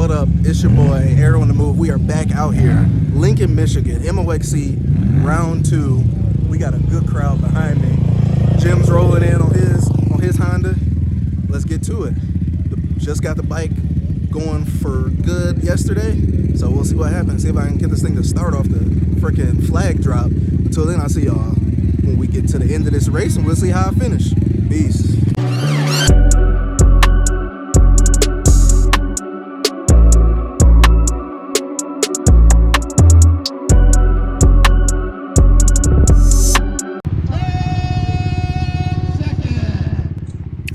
What up? It's your boy, Arrow on the Move. We are back out here, Lincoln, Michigan, MOXC, round 2. We got a good crowd behind me. Jim's rolling in on his Honda. Let's get to it. Just got the bike going for good yesterday, so we'll see what happens. See if I can get this thing to start off the freaking flag drop. Until then, I'll see y'all when we get to the end of this race, and we'll see how I finish. Peace.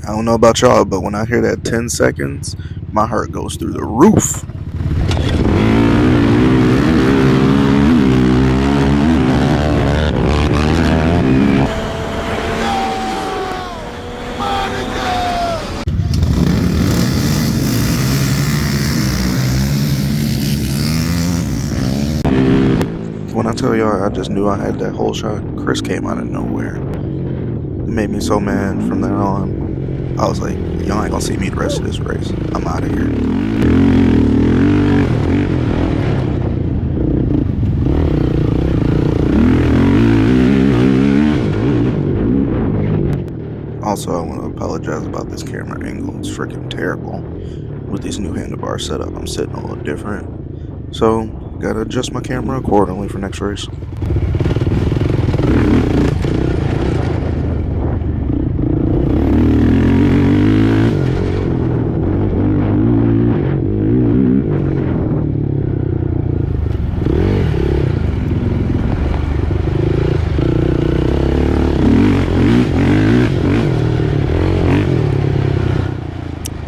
I don't know about y'all, but when I hear that 10 seconds, my heart goes through the roof. When I tell y'all I just knew I had that whole shot, Chris came out of nowhere. It made me so mad from there on. I was like, y'all ain't gonna see me the rest of this race. I'm out of here. Also, I want to apologize about this camera angle. It's freaking terrible. With this new handlebar setup, I'm sitting a little different. So, gotta adjust my camera accordingly for next race.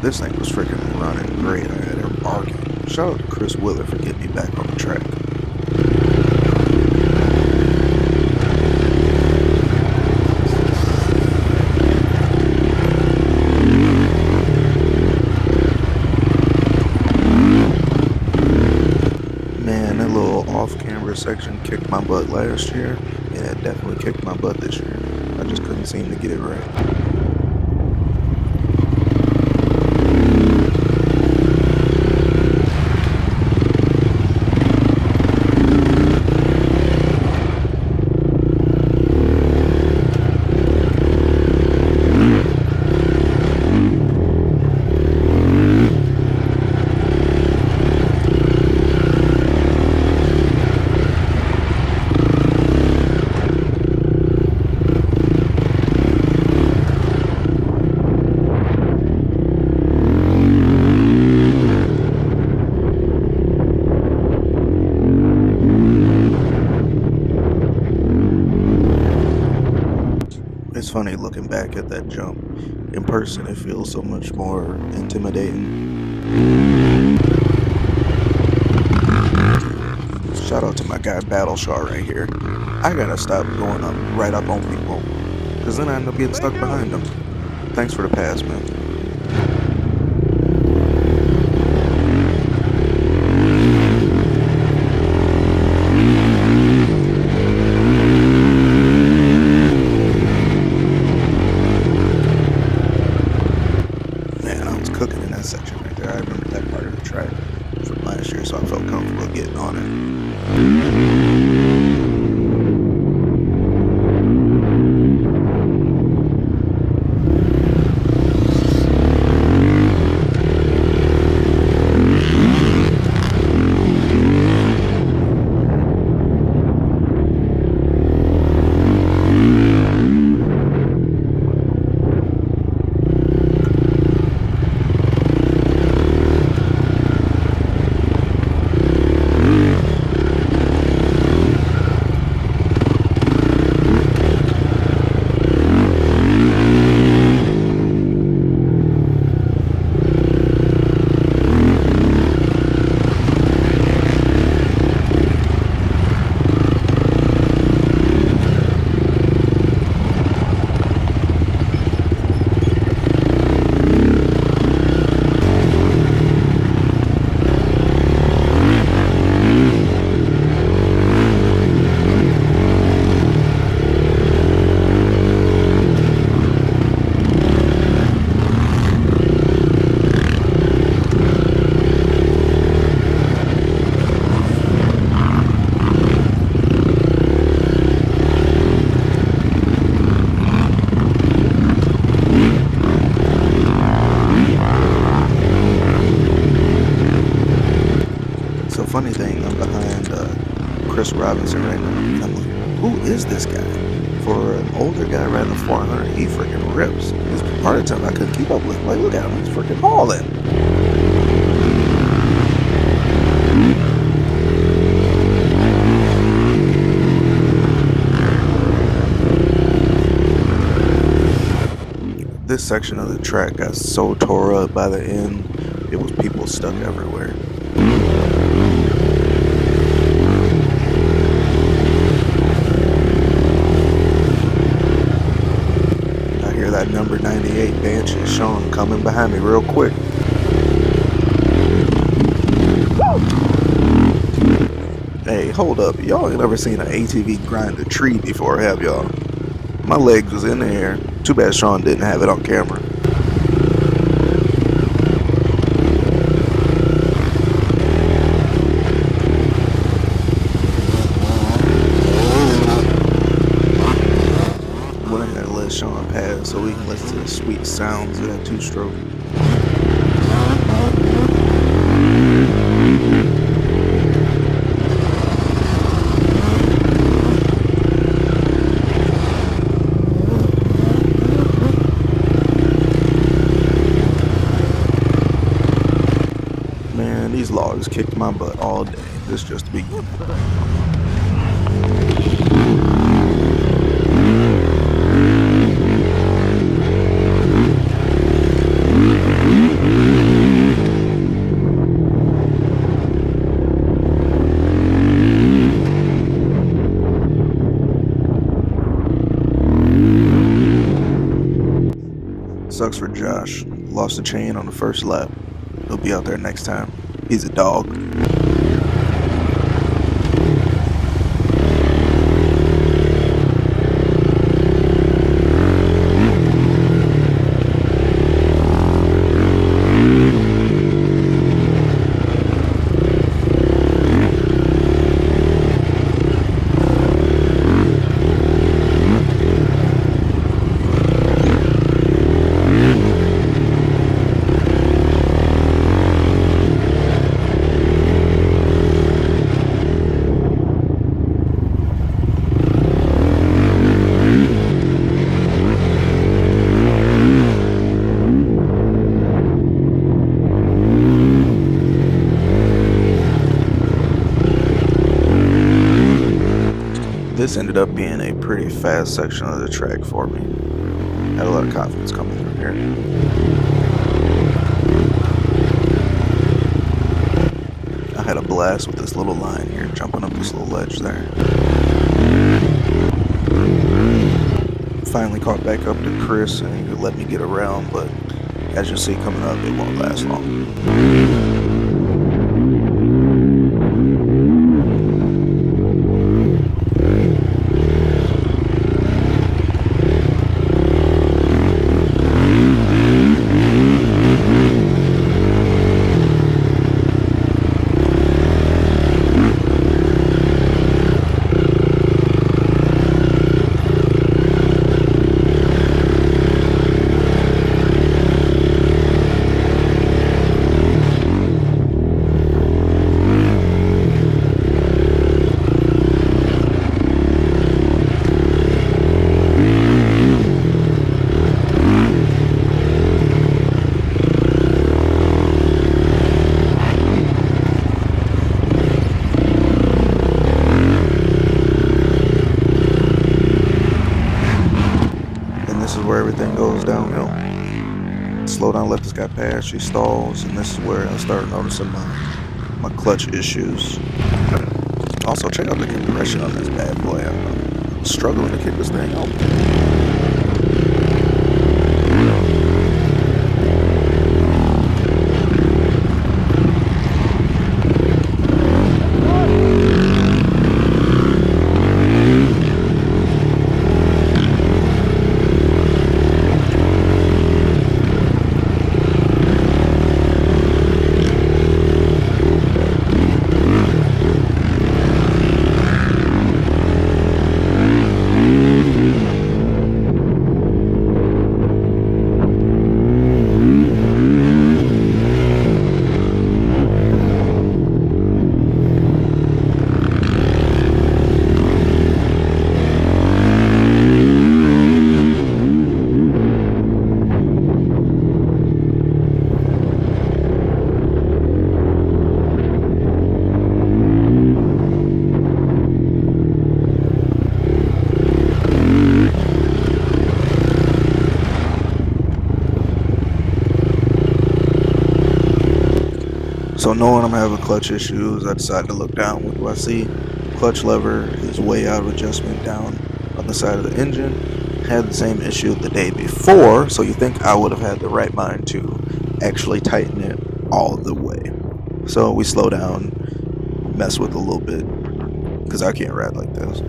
This thing was freaking running great. I had her barking. Shout out to Chris Willard for getting me back on the track. Man, that little off-camera section kicked my butt last year, and it definitely kicked my butt this year. I just couldn't seem to get it right. It's funny looking back at that jump. In person, it feels so much more intimidating. Shout out to my guy Battleshaw right here. I gotta stop going right up on people, because then I end up getting stuck behind them. Thanks for the pass, man. Cooking in that section right there. I remember that part of the track from last year, so I felt comfortable getting on it. funny thing, I'm behind Chris Robinson right now. And I'm like, who is this guy? For an older guy riding a 400, he freaking rips. This part of the time I couldn't keep up with him. Like, look at him, he's freaking hauling. This section of the track got so tore up by the end, it was people stuck everywhere. I hear that number 98 Banshee Sean coming behind me real quick. Hey, hold up. Y'all ain't never seen an ATV grind a tree before, have y'all? My legs was in the air. Too bad Sean didn't have it on camera. We're gonna let Sean pass so we can listen to the sweet sounds of that two-stroke. These logs kicked my butt all day. This is just the beginning. Sucks for Josh. Lost the chain on the first lap. He'll be out there next time. He's a dog. This ended up being a pretty fast section of the track for me. Had a lot of confidence coming through here. I had a blast with this little line here, jumping up this little ledge there. Finally caught back up to Chris and he let me get around, but as you'll see coming up, it won't last long. Where everything goes downhill. Slow down, let this guy pass, she stalls, and this is where I start noticing my clutch issues. Also, check out the compression on this bad boy. I'm struggling to kick this thing out. So knowing I'm having clutch issues, I decided to look down. What do I see? Clutch lever is way out of adjustment down on the side of the engine. Had the same issue the day before, so you think I would have had the right mind to actually tighten it all the way. So we slow down, mess with it a little bit, because I can't ride like this.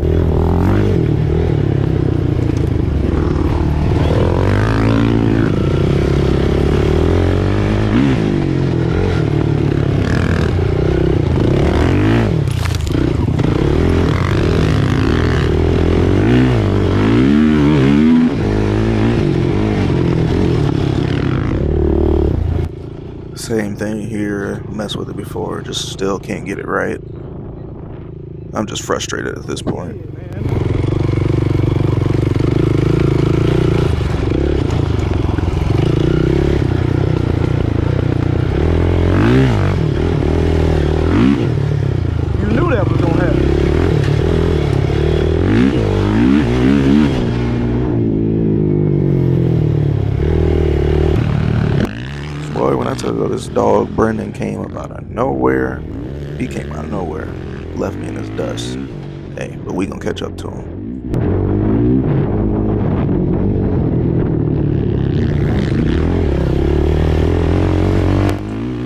Same thing here, messed with it before, just still can't get it right. I'm just frustrated at this point. You knew that was gonna happen. Boy, when I tell you this dog Brendan came up out of nowhere, he came out of nowhere, left me in his dust. Hey, but we gonna catch up to him.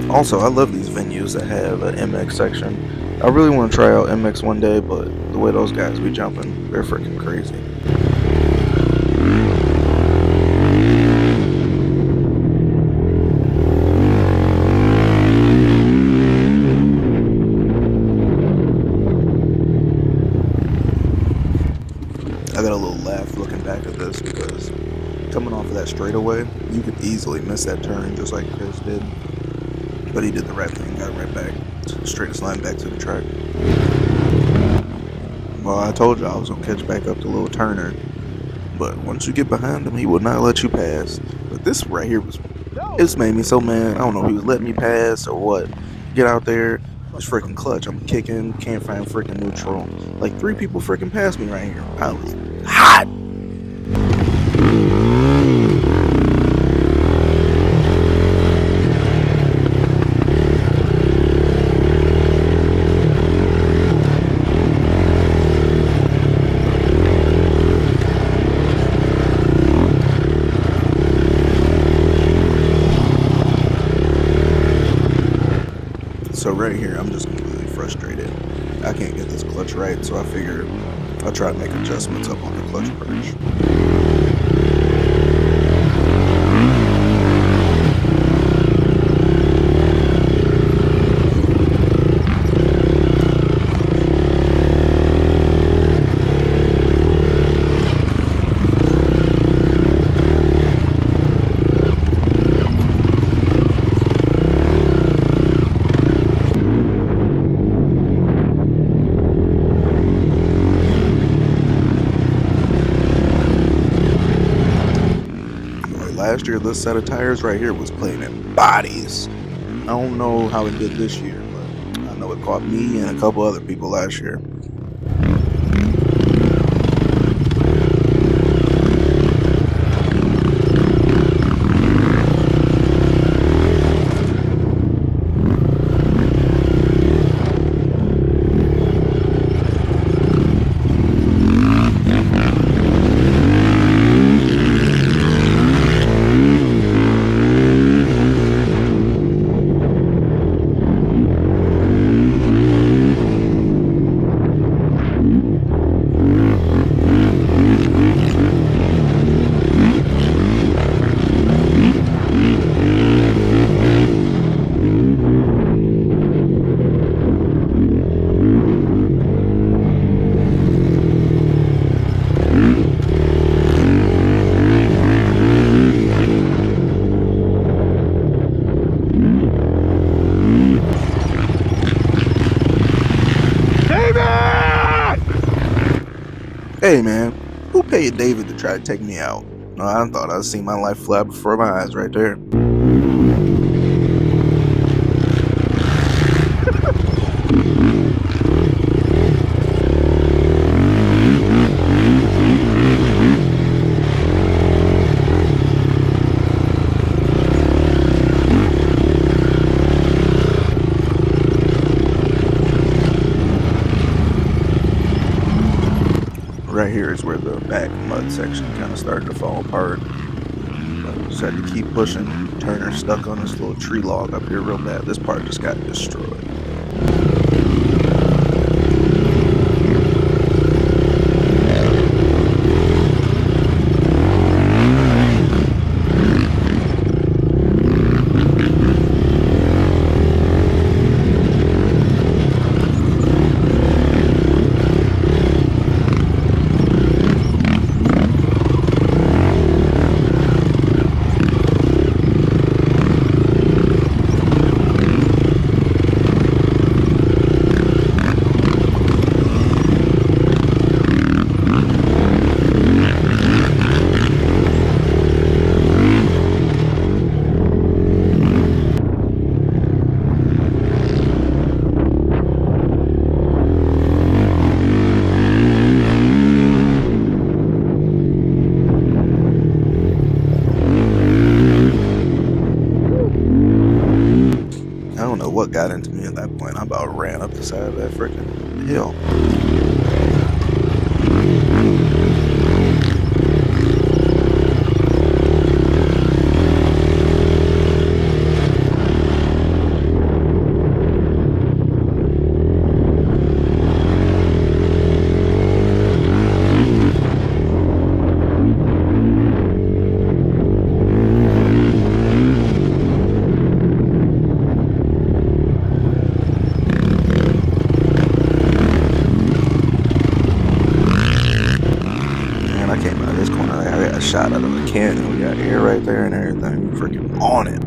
Also, I love these venues that have an MX section. I really want to try out MX one day, but the way those guys be jumping, they're freaking crazy. I got a little laugh looking back at this because coming off of that straightaway, you could easily miss that turn just like Chris did. But he did the right thing, got right back, straightest line back to the track. Well, I told you I was gonna catch back up to Little Turner, but once you get behind him, he will not let you pass. But this right here this made me so mad. I don't know if he was letting me pass or what. Get out there, it's freaking clutch. I'm kicking, can't find freaking neutral. Like 3 people freaking passed me right here. I was hot. So right here, I'm just completely frustrated. I can't get this clutch right, so I figured I'll try to make adjustments up on the clutch perch. Last year, this set of tires right here was playing in bodies. I don't know how it did this year, but I know it caught me and a couple other people last year. Hey man, who paid David to try to take me out? No, I thought I'd seen my life fly before my eyes right there. right here is where the back mud section kind of started to fall apart. But just had to keep pushing. Turner stuck on this little tree log up here real bad. This part just got destroyed. What got into me at that point? I about ran up the side of that freaking hill. Shot out of the cannon. We got air right there and everything. Freaking on it.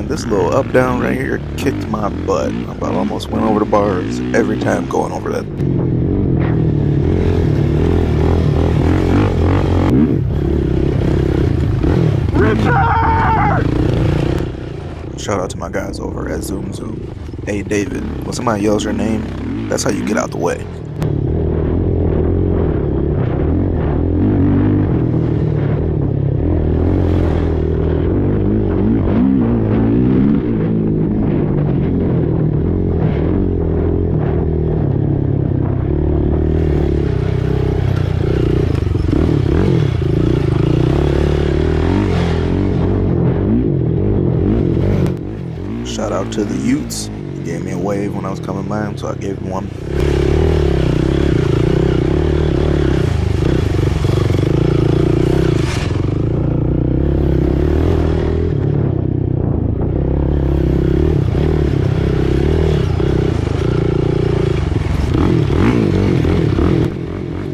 This little up down right here kicked my butt. I about almost went over the bars every time going over that. Richard! Shout out to my guys over at Zoom Zoom. Hey David, when somebody yells your name, that's how you get out the way. Shout out to the Utes. He gave me a wave when I was coming by him, so I gave him one.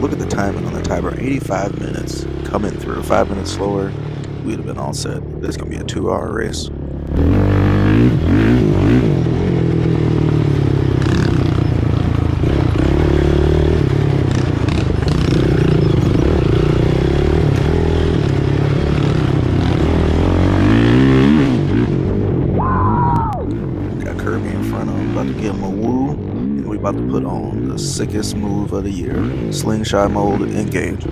Look at the timing on the timer, 85 minutes coming through. 5 minutes slower, we'd have been all set. This is gonna be a 2-hour race. Got Kirby in front of him, about to give him a woo, and we about to put on the sickest move of the year. Slingshot mode, engage.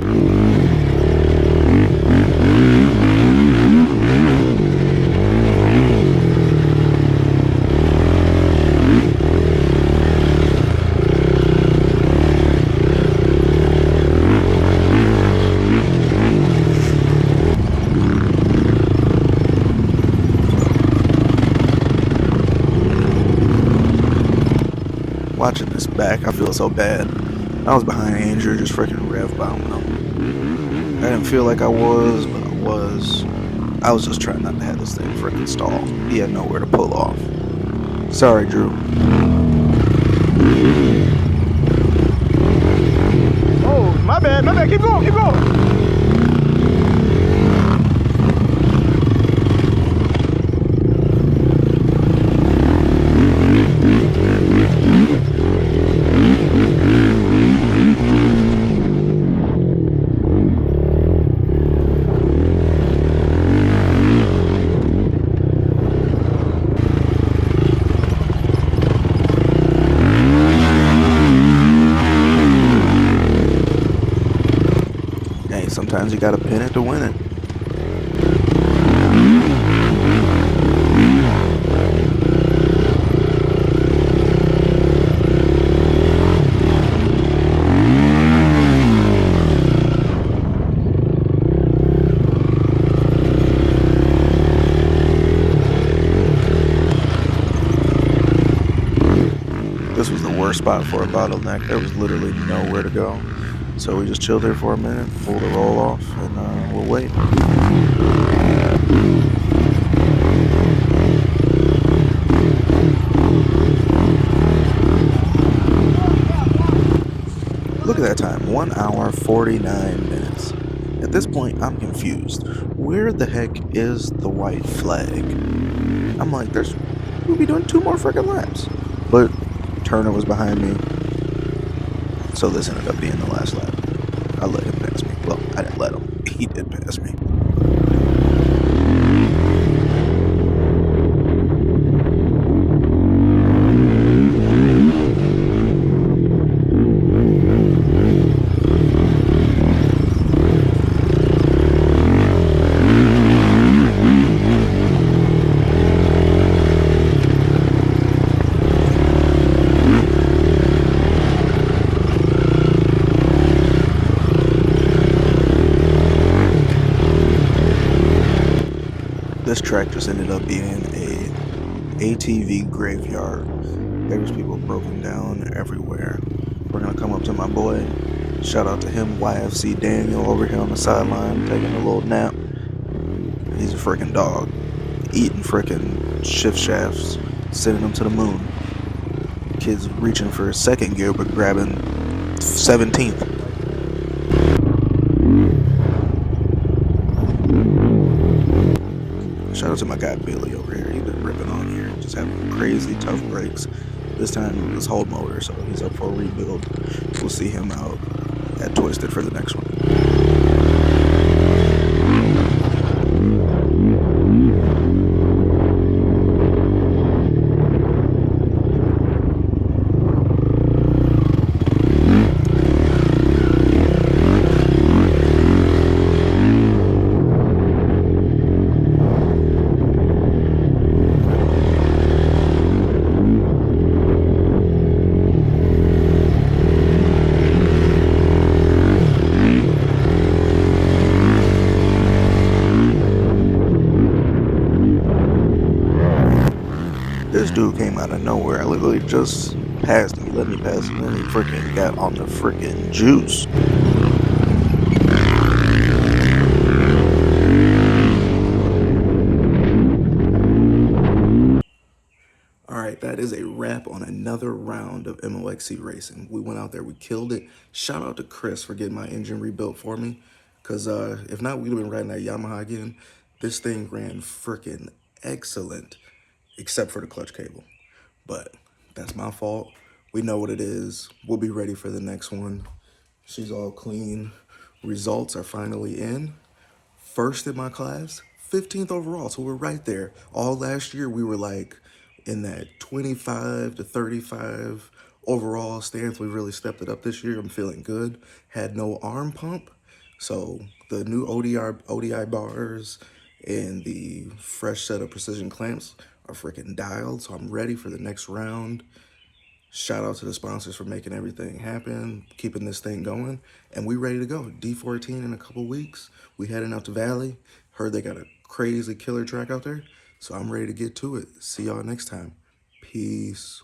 this back. I feel so bad. I was behind Andrew, just freaking rev bombing him. I didn't feel like I was, but I was. I was just trying not to have this thing freaking stall. He had nowhere to pull off. Sorry, Drew. Oh, my bad, keep going. Sometimes you gotta pin it to win it. This was the worst spot for a bottleneck. There was literally nowhere to go. So we just chilled there for a minute, pull the roll off, and we'll wait. Look at that time, 1 hour, 49 minutes. At this point, I'm confused. Where the heck is the white flag? I'm like, we'll be doing 2 more freaking laps. But Turner was behind me. So this ended up being the last lap. I let him pass me. Well, I didn't let him. He did pass me. This track just ended up being a ATV graveyard. There was people broken down everywhere. We're gonna come up to my boy. Shout out to him, YFC Daniel, over here on the sideline, taking a little nap. He's a freaking dog. Eating freaking shift shafts, sending them to the moon. Kid's reaching for his second gear, but grabbing 17th. Shout out to my guy Billy over here. He's been ripping on here, just having crazy tough breaks. This time it was whole motor, so he's up for a rebuild. We'll see him out at Twisted for the next one. This dude came out of nowhere. I literally just passed him. He let me pass him, and he freaking got on the freaking juice. Alright, that is a wrap on another round of MOXC racing. We went out there, we killed it. Shout out to Chris for getting my engine rebuilt for me. Because if not, we'd have been riding that Yamaha again. This thing ran freaking excellent, except for the clutch cable. But that's my fault. We know what it is. We'll be ready for the next one. She's all clean. Results are finally in. First in my class, 15th overall. So we're right there. All last year, we were like in that 25 to 35 overall stance. We really stepped it up this year. I'm feeling good. Had no arm pump. So the new ODI bars and the fresh set of precision clamps are freaking dialed. So I'm ready for the next round. Shout out to the sponsors for making everything happen, keeping this thing going. And we ready to go. D14 in a couple weeks. We heading out to Valley. Heard they got a crazy killer track out there. So I'm ready to get to it. See y'all next time. Peace.